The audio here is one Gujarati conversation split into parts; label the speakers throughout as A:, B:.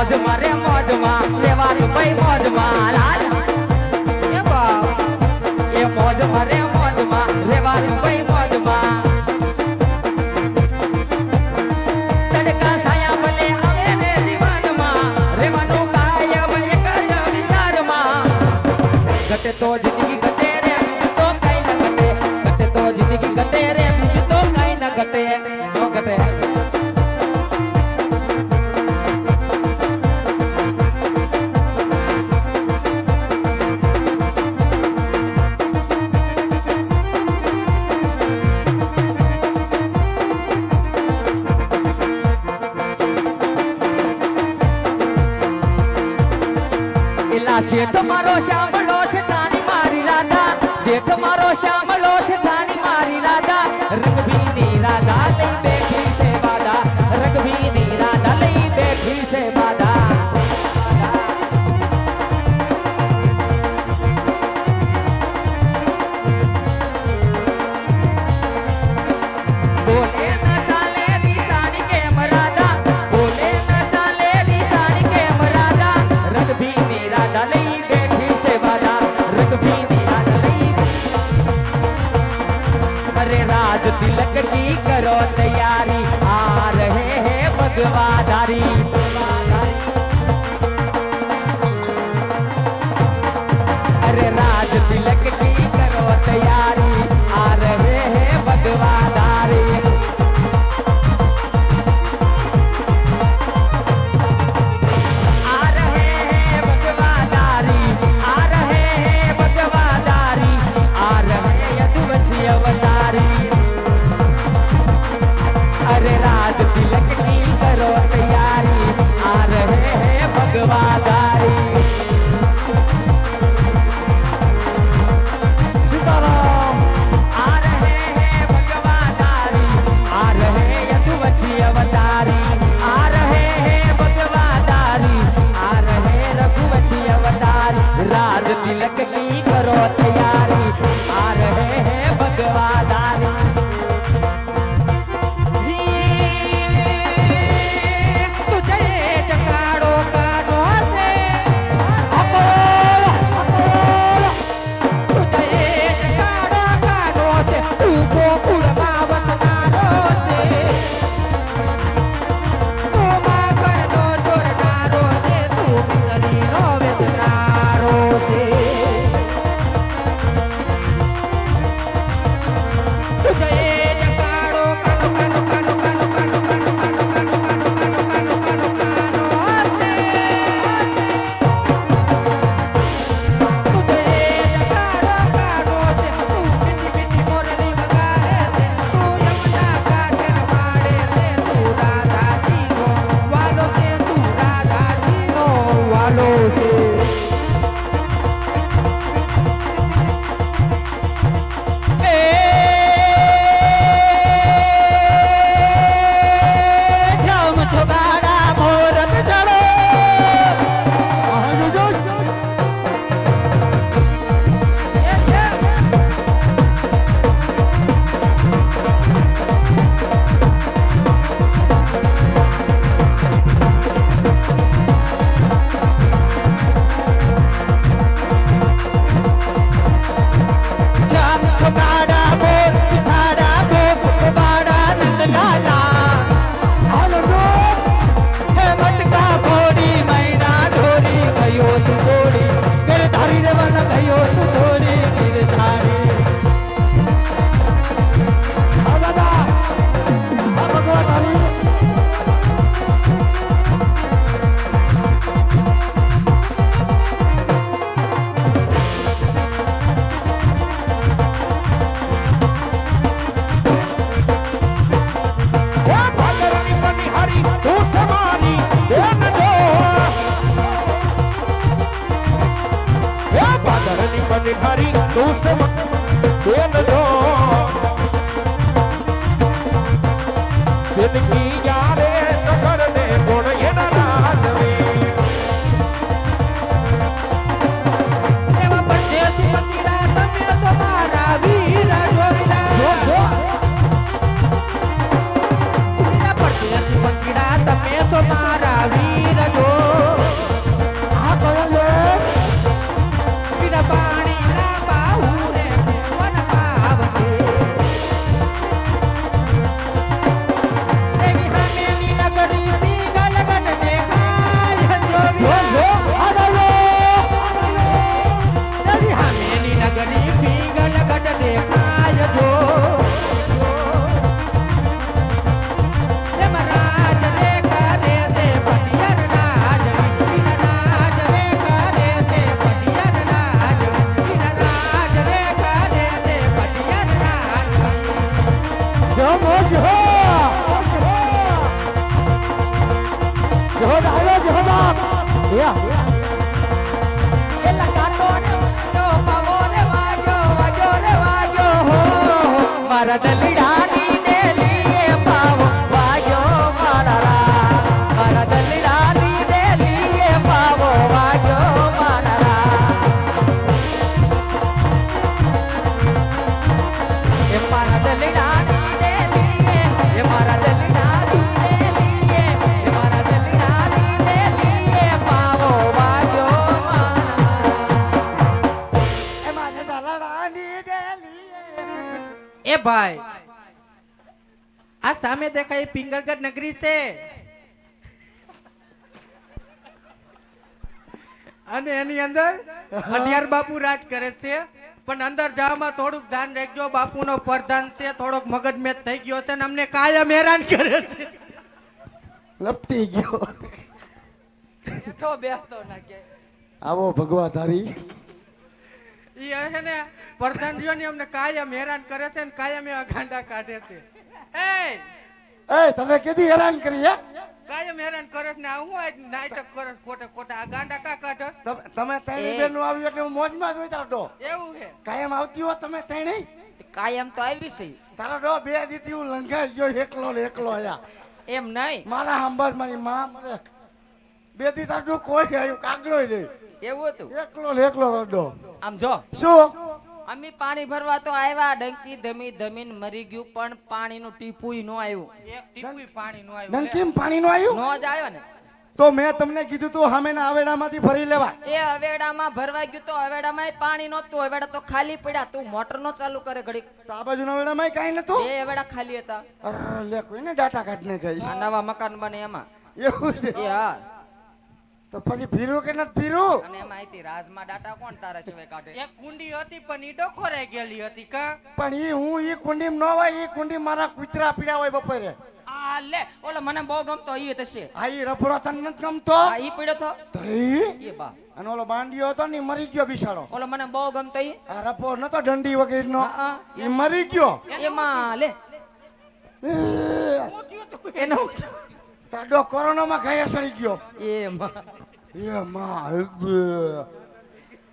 A: મોજ મારે મોજમાં લેવાનું ભાઈ મોજમાં લાલ એ બાપ એ મોજ મારે મોજમાં લેવાનું ભાઈ મોજમાં તડકા સાયા ભલે આવે ને જીવનમાં રેવાનું કાયમ એક જ વિચારમાં ઘટે તો જિંદગી ઘટે રે બીજું તો કઈ ન ઘટે ઘટે તો જિંદગી ઘટે રે બીજું તો કઈ ન ઘટે ન ઘટે શેઠ મારો શામલો શેઠાની મારી રાધા શેઠ મારો શામલો શેઠાની મારી રાધા રંગભીની રાધા લઈ બેઠી છે બાધા રંગભીની રાધા લઈ બેઠી છે બાધા બોલે ના ચાલે રીસાની કેમ રાધા બોલે ના ચાલે રીસાની કેમ રાધા રંગભીની રાધા લઈ બેઠી છે બાધા રંગભીની રાધા લઈ अरे राज तिलक की करो तैयारी आ रहे हैं भगवाधारी अरे राज तिलक की करो तैयारी आ रहे हैं भगवाधारी आ रहे हैं भगवाधारी आ रहे हैं भगवाधारी आ रहे यदुवंशी अवतारी अरे राज तिलक की करो तैयारी आ रहे हैं भगवाधारी सीताराम आ रहे हैं भगवाधारी आ रहे यदुवंशी अवतारी आ रहे हैं भगवाधारी आ रहे रघुवंशी अवतारी राज तिलक की करो तैयारी आ रहे हैं भगवाधारी
B: हरी तू सब दिल दो दिल की यारे न कर दे गुण ये नाराज में
A: एवा परदेसी मंदिरा तमे तुम्हारा वीर जोड़ा मेरा परदेसी मंदिरा तमे तुम्हारा वीर जो એ લગાતો રે વાજો પાવો રે વાજો રે વાજો હો મારા દલડાની ને લીએ પાવો વાજો મારા દલડાની ને લીએ પાવો વાજો એ મારા દલડાની ને લીએ એ મારા દલડાની ને લીએ એ મારા દલડાની ને લીએ પાવો વાજો એ ભાઈ આ સામે દેખાય પિંગલગઢ નગરી છે અને એની અંદર અઢિયાર બાપુ રાજ કરે છે પણ અંદર જવામાં થોડુંક ધ્યાન રાખજો બાપુનો પ્રધાન છે થોડોક મગજમેજ થઈ ગયો છે ને અમને કાયમ હેરાન કરે છે
C: લપટી ગયો
A: તો બેસતો ના કે
C: આવો ભગવાધારી
A: ઈ હે ને પ્રધાનજીઓ ને અમને કાયમ હેરાન કરે છે ને કાયમ એવા ગાંડા કાઢે છે
C: એ તમે કેદી હેરાન કરી હે
A: કાયમ હેરાન કરે છે ને હું આજ નાટક કરે ખોટે ખોટા આ ગાંડા કા કાઢસ
C: તમે ત્રણેય બેનું આવ્યું એટલે હું મોજમાં જ હોય તારો ડો
A: એવું છે
C: કાયમ આવતી હો તમે ત્રણેય
A: કાયમ તો આવી છે
C: તારો ડો બે દીધી હું લંઘાઈ ગયો એકલો ને એકલો આયા
A: એમ નહીં
C: મારા હંભાર મારી માં મરે બે દી તારો ડો કોઈ આવ્યું કાગડો નહીં
A: એવું હતું
C: એકલો ને એકલો તારો ડો
A: આમ જો
C: શું
A: અમે પાણી ભરવા તો આવ્યા ડંકી ધમી ધમીન મરી ગયું પણ પાણીનું ટીપુય નો આવ્યું એક ટીપુય પાણી નો આવ્યું
C: નંકીમ પાણી નો આવ્યું
A: નો જ આવ્યો ને
C: તો મેં તમને કીધું તું સામેના આવેડામાંથી ભરી લેવા
A: એ હવેડામાં ભરવા ગયું તો હવેડામાં પાણી નહોતું હવેડા તો ખાલી પડ્યા તું મોટર નો ચાલુ કરે ઘડી
C: તો આ બાજુના આવેડામાં કાંઈ નતું
A: બે હવેડા ખાલી હતા
C: અરે લે કોઈને ડાટા કાઢને ગઈ
A: આ નવા મકાન બને એમાં
C: એવું છે
A: એ હા
C: તો પછી ફીરું કે નથી ફીરું
A: અને એમાં આઈતી રાજમાં ડાટા કોણ તારા છે કાઢે એક કુંડી હતી પણ ઈ ડોખોરાઈ ગયેલી હતી કા
C: પણ ઈ કુંડીમ ન હોય ઈ કુંડી મારા કૂતરા પીડા હોય બપોરે
A: આ લે ઓલો મને બહુ ગમતો ઈ થશે
C: આ ઈ રફડો તને નથી ગમતો
A: આ ઈ પડ્યો તો એ બા
C: અને ઓલો બાંડિયો હતો ને ઈ મરી ગયો બિચારો
A: ઓલો મને બહુ ગમતો ઈ
C: આ રફો નતો દંડી વગેરેનો
A: હા,
C: ઈ મરી ગયો
A: એમાં લે એનો
C: તાડો કોરોનામાં ઘાયા સડી ગયો
A: એમાં
C: એ માં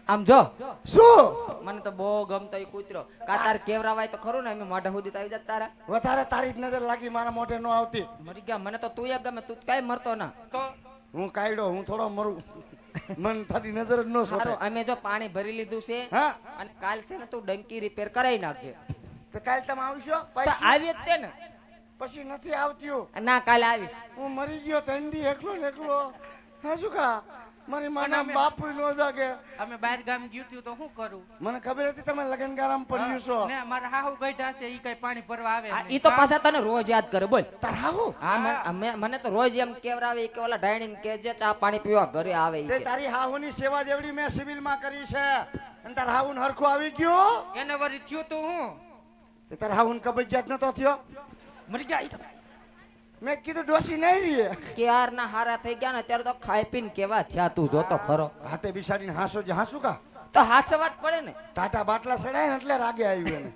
A: આમ જો
C: શું
A: મને તો બહુ ગમતો ઈ કૂતરો કાતાર કેવરાવાય તો ખરું ને અમે મોઢા સુધી તો આવી જતા તારા
C: વધારે તારી જ નજર લાગી મારા મોઢે નો આવતી
A: મરી ગયા મને તો તું એક ગમે તું કાઈ મરતો ના તો
C: હું કાયડો હું થોડો મરું મન તારી નજર જ નો સોટે
A: સારું અમે જો પાણી ભરી લીધું છે
C: હા
A: અને કાલ છે ને તું ડંકી રિપેર કરાવી નાખજે
C: તો કાલ તમે આવશો
A: તો
C: પછી
A: આવી જ તે ને
C: પછી નથી આવતી
A: ના કાલે આવીશ
C: હું મરી ગયો તંડી એકલો ને એકલો હા શું કા મારી માના બાપુ નો જાગે
A: અમે બહાર ગામ ગયું તો શું કરું
C: મને ખબર હતી તમે લગન ગારામ પડ્યું છો
A: ને મારા હાહુ ગઈઢા છે ઈ કઈ પાણી ભરવા આવે ઈ તો પાછા તને રોજ યાદ કરે બોલ
C: તાર હાવું
A: હા મને તો રોજ એમ કેવરાવે કે ઓલા ડાયણીને કે જે ચા પાણી પીવા ઘરે આવે ઈ
C: તે
A: કે
C: તારી હાહુની સેવા જેવડી મેં સિવિલ માં કરી છે અને તાર હાહુ ને હરખું આવી ગયો
A: એને વરી થયું તો હું
C: તે તાર હાહુ ને કબજિયાત નતો થયો
A: મરી ગયા ઈ તો
C: મેં કીધું ડોસી નહીં રીએ
A: ક્યાર ના હારા થઈ ગયા ને ત્યારે તો ખાઈ પીને કેવા થયા તું જોતો ખરો
C: હાથે બિસાડીને હાંસો જ હાંસુ કા
A: તો હાથ વાત પડે ને
C: ટાટા બાટલા સડાય ને એટલે રાગે આવ્યું એને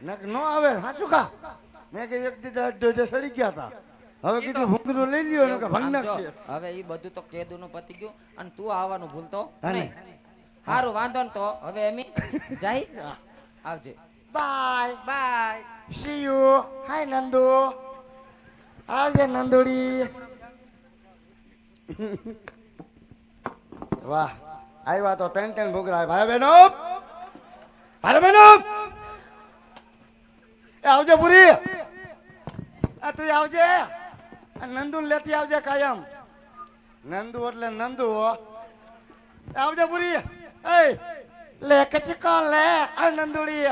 C: નક નો આવે હાંસુ કા મેં કે એક દી સડી ગયા હતા હવે કીધું ભૂંગરું લઈ લ્યો ને કે ભંગનાક છે
A: હવે ઈ બધું તો કેદુ નું પતી ગયું અને તું આવવાનું ભૂલતો નહીં હારું વાંધો ને તો હવે એમી જાય આવજે
C: bye
A: bye
C: see you hi Nandu આવજે નંદુડી વાહ આવ્યા તો ત્રણ ભૂગરા ભાઈ બહેનો એ આવજે પૂરી આ તું આવજે નંદુ લેતી આવજે કાયમ નંદુ એટલે નંદુ આવજે પૂરી એ લે કચકો લે આ નંદુડી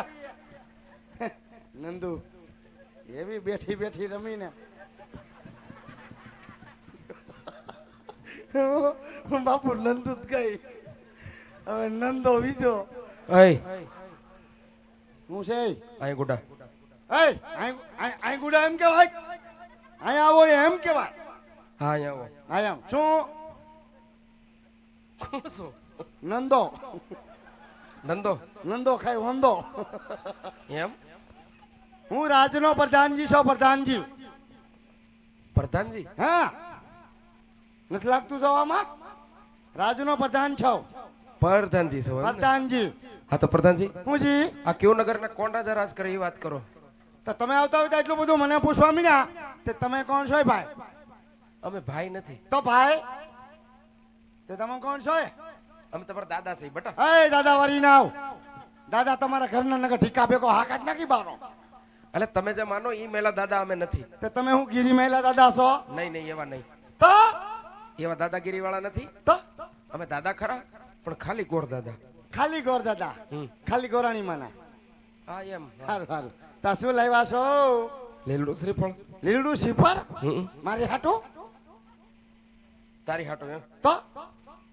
C: નંદુ એવી બેઠી બેઠી રમીને બાપુ નંદુ જ ગઈ હવે નંદો વિધો હું છે
B: આય ગુડા
C: આય ગુડા એમ કેવાય અહીંયા આવો એમ કેવાય
B: હા અહીંયા આવો
C: આયા શું
B: શું
C: નંદો
B: નંદો
C: નંદો ખાય વંદો
B: એમ
C: હું રાજનો પ્રધાનજી છો પ્રધાનજી
B: પ્રધાનજી
C: હા નથી લાગતું જવામાં રાજનો પ્રધાન છો.
D: પ્રધાનજી છો એમ ને?
C: પ્રધાનજી.
D: હા તો પ્રધાનજી
C: હું જી
D: આ કેવું નગર ના કોણ રાજા રાજ કરે એ વાત કરો.
C: તો તમે આવતા હોય તો એટલું બધું મને પૂછવા મીના તે તમે કોણ છો ભાઈ?
D: અમે ભાઈ નથી,
C: તો ભાઈ તે તમે કોણ છો?
D: અમે તમારા દાદા છે બટા.
C: એ દાદા વારી ના આવ. દાદા તમારા ઘરના નગર ઠીકા ભેગો હાકાટ નાખી બારો.
D: એટલે તમે જે માનો ઈ મેલા દાદા અમે નથી.
C: તે તમે હું ગીરી મહિલા દાદા છો?
D: નહીં નહીં એવા નહીં,
C: તો
D: એવા દાદાગીરી વાળા નથી.
C: તો
D: અમે દાદા ખરા પણ ખાલી ગોળ દાદા.
C: ખાલી ગોર દાદા,
D: હમ.
C: ખાલી ગોરાણી માના.
D: હા એમ.
C: સારું સારું. તા શું લાવ્યા છો?
D: લીલું શ્રીફળ.
C: લીલડું શીફર
D: હમ.
C: મારી હાટું?
D: તારી હાટો એમ.
C: તો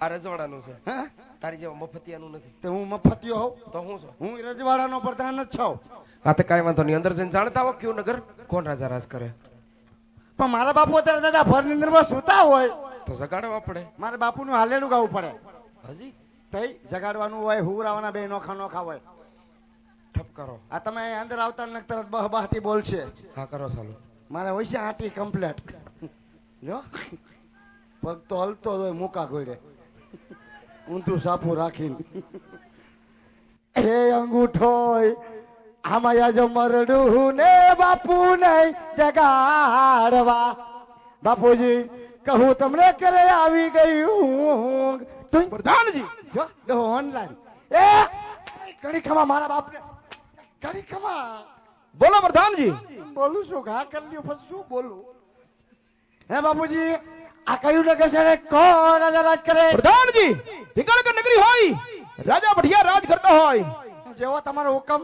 D: આ રજવાડાનું છે,
C: હે?
D: તારી જેવા મફતિયાનું નથી.
C: તે હું મફતિયો હોઉં?
D: તો હું છું.
C: હું રજવાડાનો પ્રધાન જ છું.
D: હા તો કાંઈ વાંધો નહીં, અંદર જઈને જાણતા હો કેવું નગર કોણ રાજા રાજ કરે.
C: પણ મારા બાપુ અત્યારે દાદા ભર નિંદ્રમાં સૂતા હોય
D: તો જગાડવા પડે.
C: મારા બાપુનું હાલેલું ગાવું પડે.
D: હજી
C: તઈ જગાડવાનું હોય, હુવરાવાના બે નોખા નોખા હોય.
D: ઠપ કરો.
C: આ તમે અહીં અંદર આવતા ને તરત બહ બહાતી બોલશે.
D: હા કરો ચાલો.
C: મારે હોય છે આટી કમ્પ્લેટ. જો પગ તો હલતો જ હોય મૂકા ગોળે ઊંધું સાપું રાખીને. હે અંગૂઠોય આમાં યાજ મરડું ને બાપુ નહીં જગાડવા. બાપુજી કહું તમને કરે આવી ગયું
D: પ્રધાનજી
C: જો ઓનલાઈન. એ કડી ખમા મારા બાપને કડી ખમા.
D: બોલો પ્રધાનજી.
C: બોલું છું ઘા કરી લ્યો પછી શું બોલું? હે બાપુજી આ કયું નગર છે ને કોણ રાજા રાજ કરે?
D: પ્રધાનજી ભીકણગઢ નગરી હોય રાજા ભઢિયા રાજ કરતા હોય.
C: જેવો તમારો હુકમ.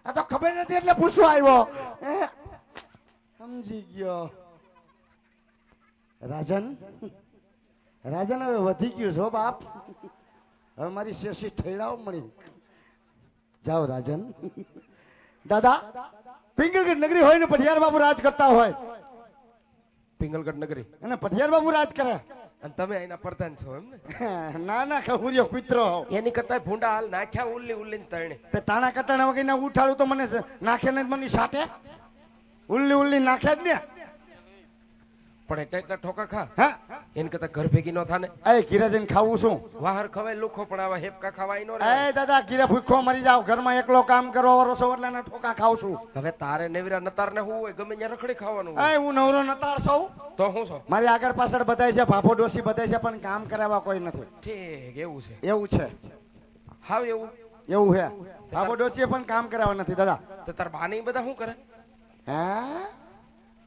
C: આ તો ખબર નથી એટલે પૂછવા આવ્યો. સમજી ગયો. રાજન રાજન હવે વધી ગયું છો બાપ. હવે મારી શેષી ઠેડાવ મળી. જાઓ રાજન. દાદા પિંગલગઢ નગરી હોય ને પઢિયાર બાબુ રાજ કરતા હોય
D: પિંગલગઢ નગરી
C: અને પઢિયાર બાબુ રાજ કરે.
D: અને તમે એના પ્રધાન છો એમ ને?
C: ના ના ખબુરિયો કુતરો હોવ.
D: એની કરતા ભૂંડા હાલ નાખ્યા ઉલ્લી ઉલ્લી ને તરણે.
C: તે તાણા કટાણા વગર ના ઉઠાડું તો મને નાખે ને મને સાટે. ઉલ્લી ઉલ્લી નાખે જ ને.
D: પણ એટલા એટલા ઠોકા ખા
C: હા
D: એની કરતા ઘર ભેગી નો થાને.
C: એ ઘીરે જઈને ખાવું શું?
D: વાહર ખવાય લુખો પણ આવા હેપકા ખવાય નો રે.
C: એ દાદા ઘીરે ભૂખો મરી જાવ. ઘરમાં એકલો કામ કરવા વાળો છો એટલે ઠોકા ખાવ છું.
D: હવે તારે નેવરા નતાર ને હું હોય ગમે ત્યાં રખડી ખાવાનું.
C: એ હું નવરો નતાર છું.
D: તો હું છો
C: મારી આગળ પાછળ બધાય છે, ભાભો ડોસી બધાય છે, પણ કામ કરાવવા કોઈ નથી.
D: ઠીક એવું છે.
C: એવું છે.
D: હાવ એવું.
C: એવું છે. ભાભો ડોસી પણ કામ કરાવવા નથી દાદા.
D: તો તાર બાની બધા શું કરે?
C: હે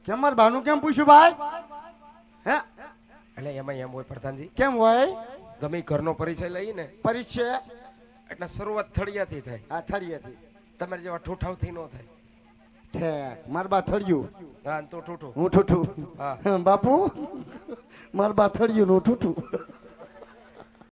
C: કેમ માર ભાનું કેમ પૂછ્યું ભાઈ? હે
D: એટલે એમાં એમ હોય પ્રધાનજી,
C: કેમ હોય?
D: ગમે ઘરનો પરિચય લઈએ ને
C: પરિચય
D: એટલે શરૂઆત થળિયાથી થાય.
C: આ થળિયેથી.
D: તમારે જેવા ઠૂઠાવથી નો થાય.
C: ઠેક માર બા થળિયું.
D: હા તો ઠૂઠું.
C: હું ઠૂઠું.
D: હા
C: બાપુ માર બા થળિયું નું ઠૂઠું.